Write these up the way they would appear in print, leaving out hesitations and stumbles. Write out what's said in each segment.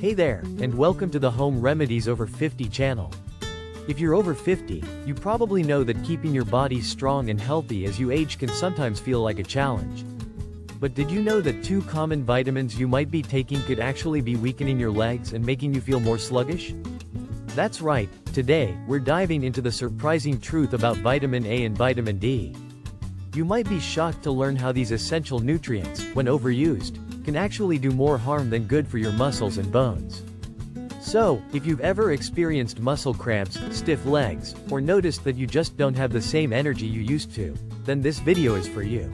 Hey there, and welcome to the Home Remedies Over 50 channel. If you're over 50, you probably know that keeping your body strong and healthy as you age can sometimes feel like a challenge. But did you know that 2 common vitamins you might be taking could actually be weakening your legs and making you feel more sluggish? That's right, today, we're diving into the surprising truth about vitamin A and vitamin D. You might be shocked to learn how these essential nutrients, when overused, can actually do more harm than good for your muscles and bones. So, if you've ever experienced muscle cramps, stiff legs, or noticed that you just don't have the same energy you used to, then this video is for you.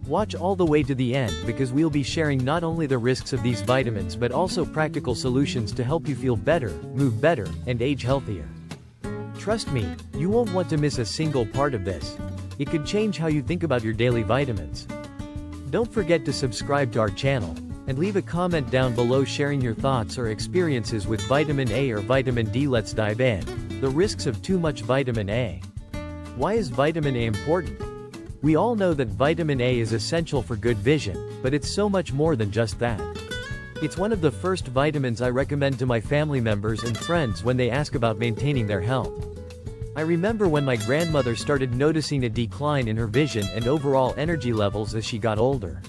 Watch all the way to the end because we'll be sharing not only the risks of these vitamins but also practical solutions to help you feel better, move better, and age healthier. Trust me, you won't want to miss a single part of this. It could change how you think about your daily vitamins. Don't forget to subscribe to our channel, and leave a comment down below sharing your thoughts or experiences with vitamin A or vitamin D. Let's dive in. The risks of too much vitamin A. Why is vitamin A important? We all know that vitamin A is essential for good vision, but it's so much more than just that. It's one of the first vitamins I recommend to my family members and friends when they ask about maintaining their health. I remember when my grandmother started noticing a decline in her vision and overall energy levels as she got older.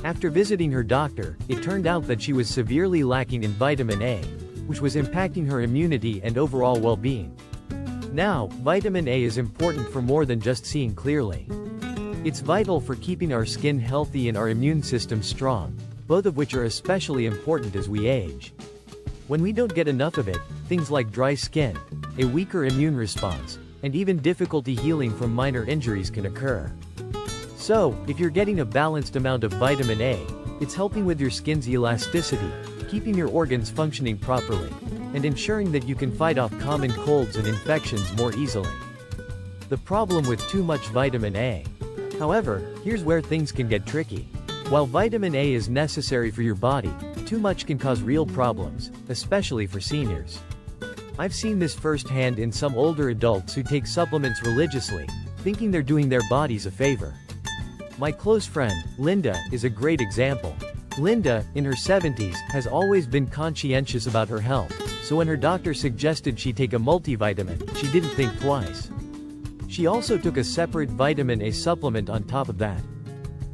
After visiting her doctor, it turned out that she was severely lacking in vitamin A, which was impacting her immunity and overall well-being. Now, vitamin A is important for more than just seeing clearly. It's vital for keeping our skin healthy and our immune system strong, both of which are especially important as we age. When we don't get enough of it, things like dry skin, a weaker immune response, and even difficulty healing from minor injuries can occur. So, if you're getting a balanced amount of vitamin A, it's helping with your skin's elasticity, keeping your organs functioning properly, and ensuring that you can fight off common colds and infections more easily. The problem with too much vitamin A. However, here's where things can get tricky. While vitamin A is necessary for your body, too much can cause real problems, especially for seniors. I've seen this firsthand in some older adults who take supplements religiously, thinking they're doing their bodies a favor. My close friend, Linda, is a great example. Linda, in her 70s, has always been conscientious about her health, so when her doctor suggested she take a multivitamin, she didn't think twice. She also took a separate vitamin A supplement on top of that.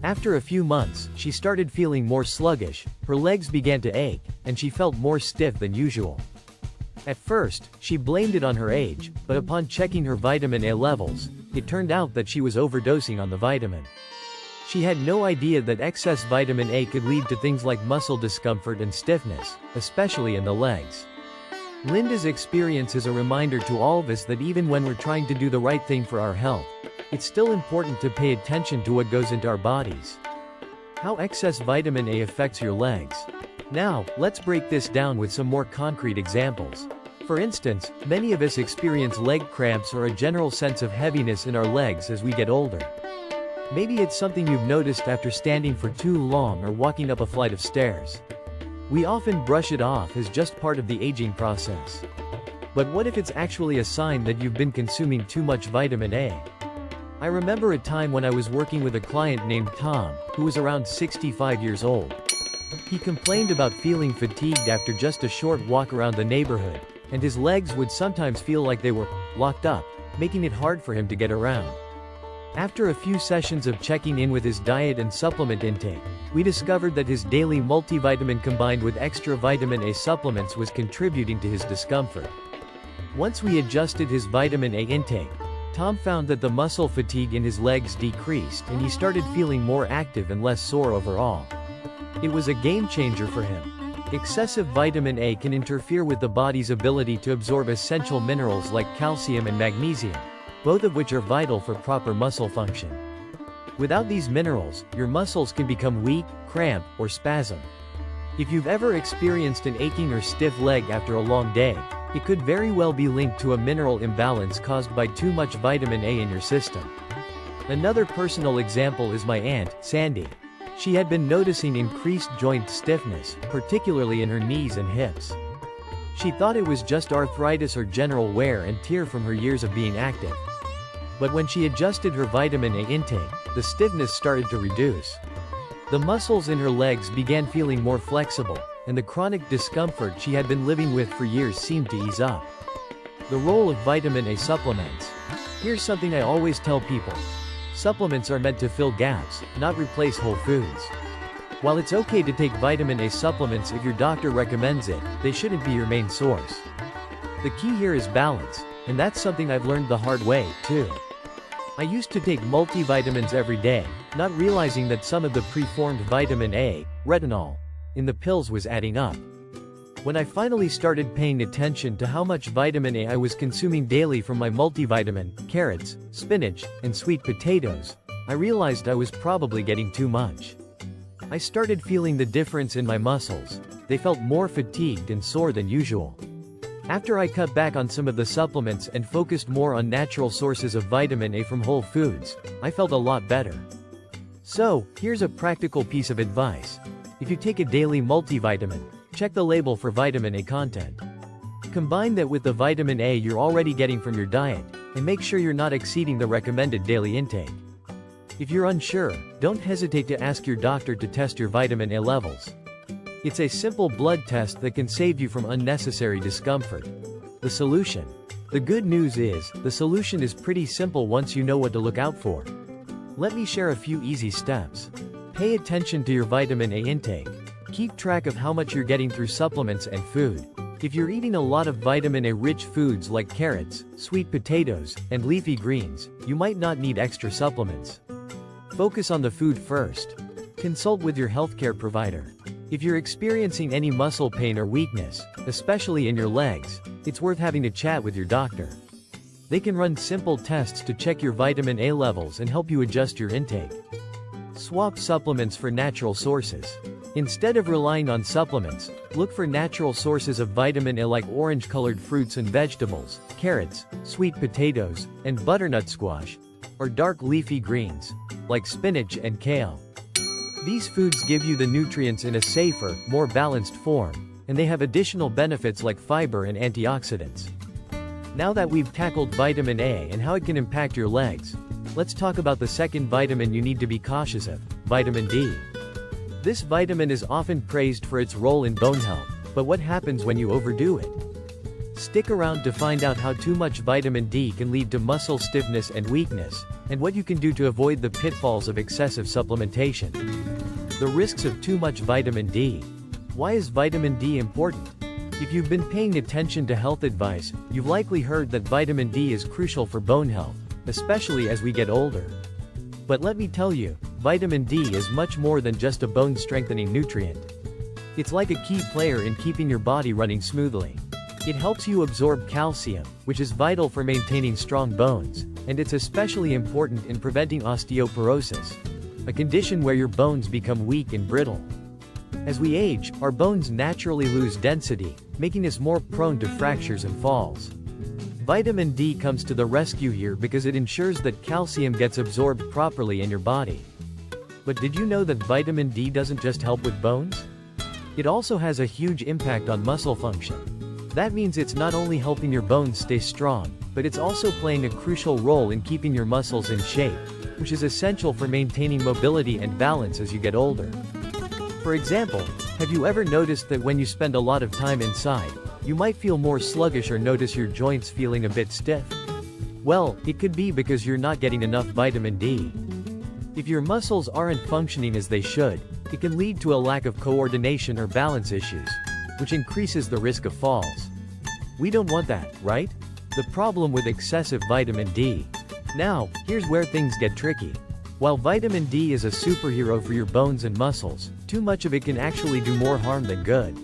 After a few months, she started feeling more sluggish, her legs began to ache, and she felt more stiff than usual. At first, she blamed it on her age, but upon checking her vitamin A levels, it turned out that she was overdosing on the vitamin. She had no idea that excess vitamin A could lead to things like muscle discomfort and stiffness, especially in the legs. Linda's experience is a reminder to all of us that even when we're trying to do the right thing for our health, it's still important to pay attention to what goes into our bodies. How excess vitamin A affects your legs. Now, let's break this down with some more concrete examples. For instance, many of us experience leg cramps or a general sense of heaviness in our legs as we get older. Maybe it's something you've noticed after standing for too long or walking up a flight of stairs. We often brush it off as just part of the aging process. But what if it's actually a sign that you've been consuming too much vitamin A? I remember a time when I was working with a client named Tom, who was around 65 years old. He complained about feeling fatigued after just a short walk around the neighborhood, and his legs would sometimes feel like they were locked up, making it hard for him to get around. After a few sessions of checking in with his diet and supplement intake, we discovered that his daily multivitamin combined with extra vitamin A supplements was contributing to his discomfort. Once we adjusted his vitamin A intake, Tom found that the muscle fatigue in his legs decreased and he started feeling more active and less sore overall. It was a game changer for him. Excessive vitamin A can interfere with the body's ability to absorb essential minerals like calcium and magnesium, both of which are vital for proper muscle function. Without these minerals, your muscles can become weak, cramp, or spasm. If you've ever experienced an aching or stiff leg after a long day, it could very well be linked to a mineral imbalance caused by too much vitamin A in your system. Another personal example is my aunt, Sandy. She had been noticing increased joint stiffness, particularly in her knees and hips. She thought it was just arthritis or general wear and tear from her years of being active. But when she adjusted her vitamin A intake, the stiffness started to reduce. The muscles in her legs began feeling more flexible, and the chronic discomfort she had been living with for years seemed to ease up. The role of vitamin A supplements. Here's something I always tell people. Supplements are meant to fill gaps, not replace whole foods. While it's okay to take vitamin A supplements if your doctor recommends it, they shouldn't be your main source. The key here is balance, and that's something I've learned the hard way, too. I used to take multivitamins every day, not realizing that some of the preformed vitamin A, retinol, in the pills was adding up. When I finally started paying attention to how much vitamin A I was consuming daily from my multivitamin, carrots, spinach, and sweet potatoes, I realized I was probably getting too much. I started feeling the difference in my muscles. They felt more fatigued and sore than usual. After I cut back on some of the supplements and focused more on natural sources of vitamin A from whole foods, I felt a lot better. So, here's a practical piece of advice. If you take a daily multivitamin, check the label for vitamin A content. Combine that with the vitamin A you're already getting from your diet, and make sure you're not exceeding the recommended daily intake. If you're unsure, don't hesitate to ask your doctor to test your vitamin A levels. It's a simple blood test that can save you from unnecessary discomfort. The solution. The good news is, the solution is pretty simple once you know what to look out for. Let me share a few easy steps. Pay attention to your vitamin A intake. Keep track of how much you're getting through supplements and food. If you're eating a lot of vitamin A-rich foods like carrots, sweet potatoes, and leafy greens, you might not need extra supplements. Focus on the food first. Consult with your healthcare provider. If you're experiencing any muscle pain or weakness, especially in your legs, it's worth having a chat with your doctor. They can run simple tests to check your vitamin A levels and help you adjust your intake. Swap supplements for natural sources. Instead of relying on supplements, look for natural sources of vitamin A like orange-colored fruits and vegetables, carrots, sweet potatoes, and butternut squash, or dark leafy greens, like spinach and kale. These foods give you the nutrients in a safer, more balanced form, and they have additional benefits like fiber and antioxidants. Now that we've tackled vitamin A and how it can impact your legs, let's talk about the second vitamin you need to be cautious of, vitamin D. This vitamin is often praised for its role in bone health, but what happens when you overdo it? Stick around to find out how too much vitamin D can lead to muscle stiffness and weakness, and what you can do to avoid the pitfalls of excessive supplementation. The risks of too much vitamin D. Why is vitamin D important? If you've been paying attention to health advice, you've likely heard that vitamin D is crucial for bone health, especially as we get older. But let me tell you, vitamin D is much more than just a bone-strengthening nutrient. It's like a key player in keeping your body running smoothly. It helps you absorb calcium, which is vital for maintaining strong bones, and it's especially important in preventing osteoporosis, a condition where your bones become weak and brittle. As we age, our bones naturally lose density, making us more prone to fractures and falls. Vitamin D comes to the rescue here because it ensures that calcium gets absorbed properly in your body. But did you know that vitamin D doesn't just help with bones? It also has a huge impact on muscle function. That means it's not only helping your bones stay strong, but it's also playing a crucial role in keeping your muscles in shape, which is essential for maintaining mobility and balance as you get older. For example, have you ever noticed that when you spend a lot of time inside, you might feel more sluggish or notice your joints feeling a bit stiff? Well, it could be because you're not getting enough vitamin D. If your muscles aren't functioning as they should, it can lead to a lack of coordination or balance issues, which increases the risk of falls. We don't want that, right? The problem with excessive vitamin D. Now, here's where things get tricky. While vitamin D is a superhero for your bones and muscles, too much of it can actually do more harm than good.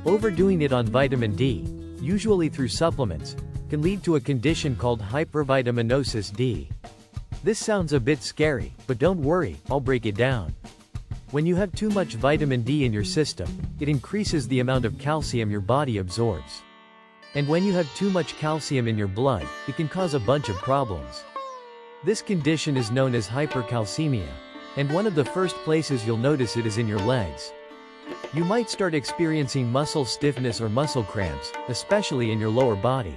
Overdoing it on vitamin D, usually through supplements, can lead to a condition called hypervitaminosis D. This sounds a bit scary, but don't worry, I'll break it down. When you have too much vitamin D in your system, it increases the amount of calcium your body absorbs. And when you have too much calcium in your blood, it can cause a bunch of problems. This condition is known as hypercalcemia, and one of the first places you'll notice it is in your legs. You might start experiencing muscle stiffness or muscle cramps, especially in your lower body.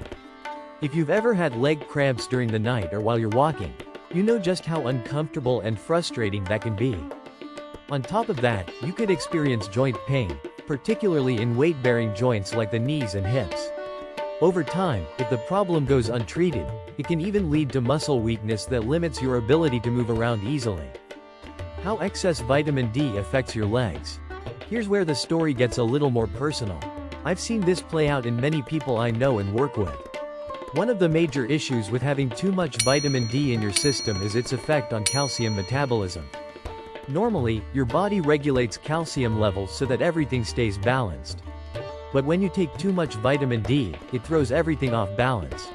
If you've ever had leg cramps during the night or while you're walking, you know just how uncomfortable and frustrating that can be. On top of that, you could experience joint pain, particularly in weight-bearing joints like the knees and hips. Over time, if the problem goes untreated, it can even lead to muscle weakness that limits your ability to move around easily. How excess vitamin D affects your legs. Here's where the story gets a little more personal. I've seen this play out in many people I know and work with. One of the major issues with having too much vitamin D in your system is its effect on calcium metabolism. Normally, your body regulates calcium levels so that everything stays balanced. But when you take too much vitamin D, it throws everything off balance.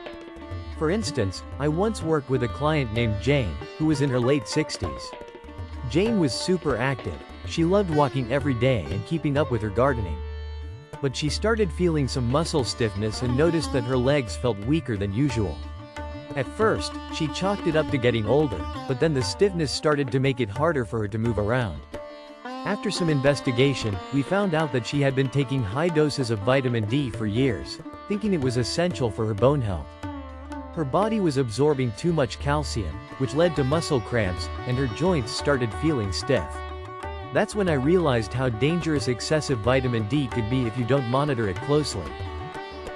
For instance, I once worked with a client named Jane, who was in her late 60s. Jane was super active. She loved walking every day and keeping up with her gardening. But she started feeling some muscle stiffness and noticed that her legs felt weaker than usual. At first, she chalked it up to getting older, but then the stiffness started to make it harder for her to move around. After some investigation, we found out that she had been taking high doses of vitamin D for years, thinking it was essential for her bone health. Her body was absorbing too much calcium, which led to muscle cramps, and her joints started feeling stiff. That's when I realized how dangerous excessive vitamin D could be if you don't monitor it closely.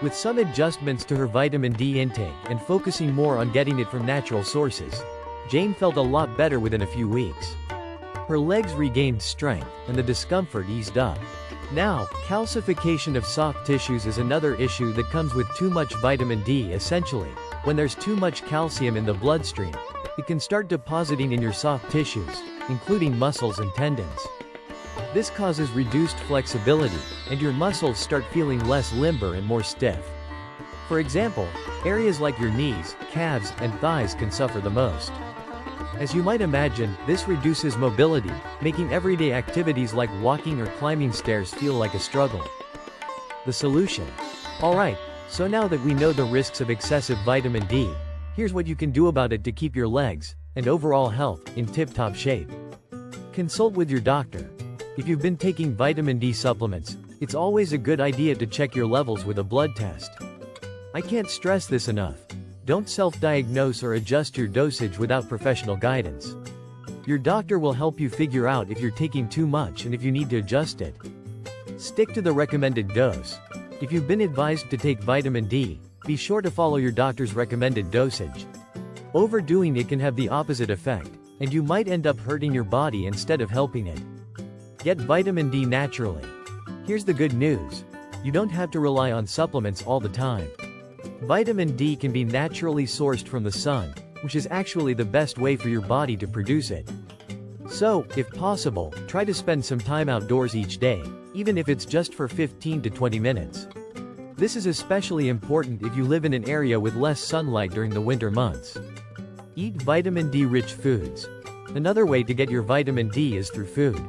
With some adjustments to her vitamin D intake and focusing more on getting it from natural sources, Jane felt a lot better within a few weeks. Her legs regained strength, and the discomfort eased up. Now, calcification of soft tissues is another issue that comes with too much vitamin D. Essentially, when there's too much calcium in the bloodstream, it can start depositing in your soft tissues, including muscles and tendons. This causes reduced flexibility, and your muscles start feeling less limber and more stiff. For example, areas like your knees, calves, and thighs can suffer the most. As you might imagine, this reduces mobility, making everyday activities like walking or climbing stairs feel like a struggle. The solution. Alright, so now that we know the risks of excessive vitamin D, here's what you can do about it to keep your legs and overall health in tip-top shape. Consult with your doctor. If you've been taking vitamin D supplements, it's always a good idea to check your levels with a blood test. I can't stress this enough. Don't self-diagnose or adjust your dosage without professional guidance. Your doctor will help you figure out if you're taking too much and if you need to adjust it. Stick to the recommended dose. If you've been advised to take vitamin D, be sure to follow your doctor's recommended dosage. Overdoing it can have the opposite effect, and you might end up hurting your body instead of helping it. Get vitamin D naturally. Here's the good news. You don't have to rely on supplements all the time. Vitamin D can be naturally sourced from the sun, which is actually the best way for your body to produce it. So, if possible, try to spend some time outdoors each day, even if it's just for 15 to 20 minutes. This is especially important if you live in an area with less sunlight during the winter months. Eat vitamin D-rich foods. Another way to get your vitamin D is through food.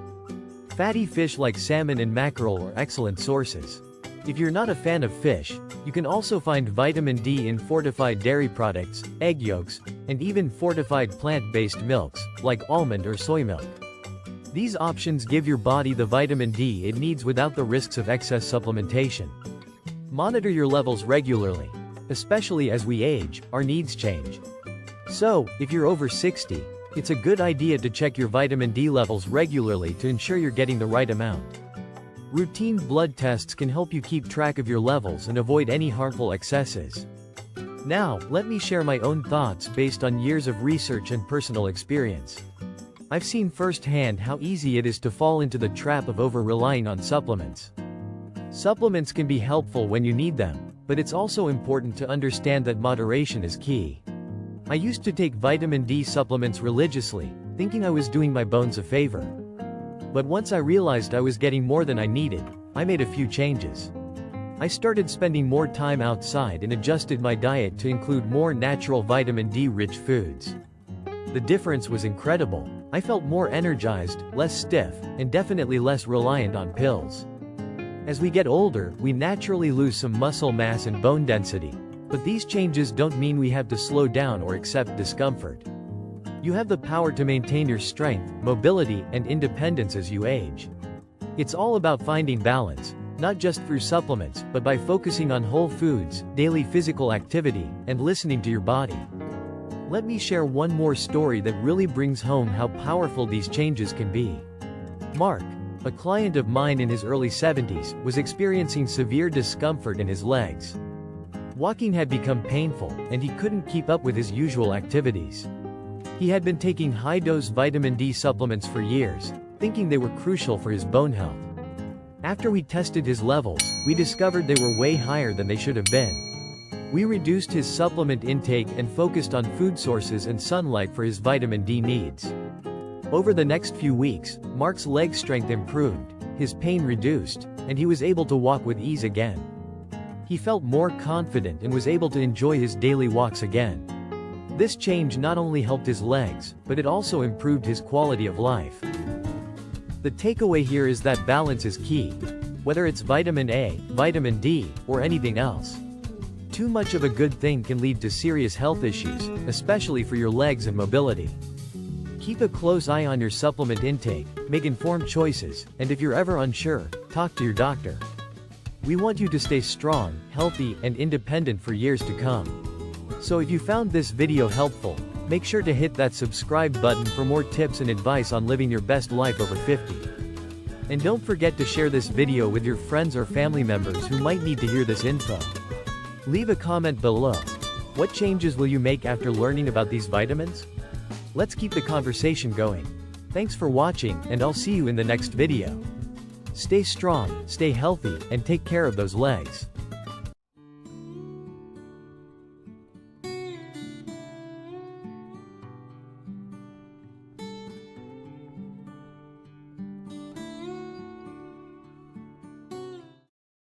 Fatty fish like salmon and mackerel are excellent sources. If you're not a fan of fish, you can also find vitamin D in fortified dairy products, egg yolks, and even fortified plant-based milks, like almond or soy milk. These options give your body the vitamin D it needs without the risks of excess supplementation. Monitor your levels regularly. Especially as we age, our needs change. So, if you're over 60, it's a good idea to check your vitamin D levels regularly to ensure you're getting the right amount. Routine blood tests can help you keep track of your levels and avoid any harmful excesses. Now, let me share my own thoughts based on years of research and personal experience. I've seen firsthand how easy it is to fall into the trap of over-relying on supplements. Supplements can be helpful when you need them, but it's also important to understand that moderation is key. I used to take vitamin D supplements religiously, thinking I was doing my bones a favor. But once I realized I was getting more than I needed, I made a few changes. I started spending more time outside and adjusted my diet to include more natural vitamin D-rich foods. The difference was incredible. I felt more energized, less stiff, and definitely less reliant on pills. As we get older, we naturally lose some muscle mass and bone density. But these changes don't mean we have to slow down or accept discomfort. You have the power to maintain your strength, mobility, and independence as you age. It's all about finding balance, not just through supplements, but by focusing on whole foods, daily physical activity, and listening to your body. Let me share one more story that really brings home how powerful these changes can be. Mark. A client of mine in his early 70s was experiencing severe discomfort in his legs. Walking had become painful, and he couldn't keep up with his usual activities. He had been taking high-dose vitamin D supplements for years, thinking they were crucial for his bone health. After we tested his levels, we discovered they were way higher than they should have been. We reduced his supplement intake and focused on food sources and sunlight for his vitamin D needs. Over the next few weeks, Mark's leg strength improved, his pain reduced, and he was able to walk with ease again. He felt more confident and was able to enjoy his daily walks again. This change not only helped his legs, but it also improved his quality of life. The takeaway here is that balance is key, whether it's vitamin A, vitamin D, or anything else. Too much of a good thing can lead to serious health issues, especially for your legs and mobility. Keep a close eye on your supplement intake, make informed choices, and if you're ever unsure, talk to your doctor. We want you to stay strong, healthy, and independent for years to come. So if you found this video helpful, make sure to hit that subscribe button for more tips and advice on living your best life over 50. And don't forget to share this video with your friends or family members who might need to hear this info. Leave a comment below. What changes will you make after learning about these vitamins? Let's keep the conversation going. Thanks for watching, and I'll see you in the next video. Stay strong, stay healthy, and take care of those legs.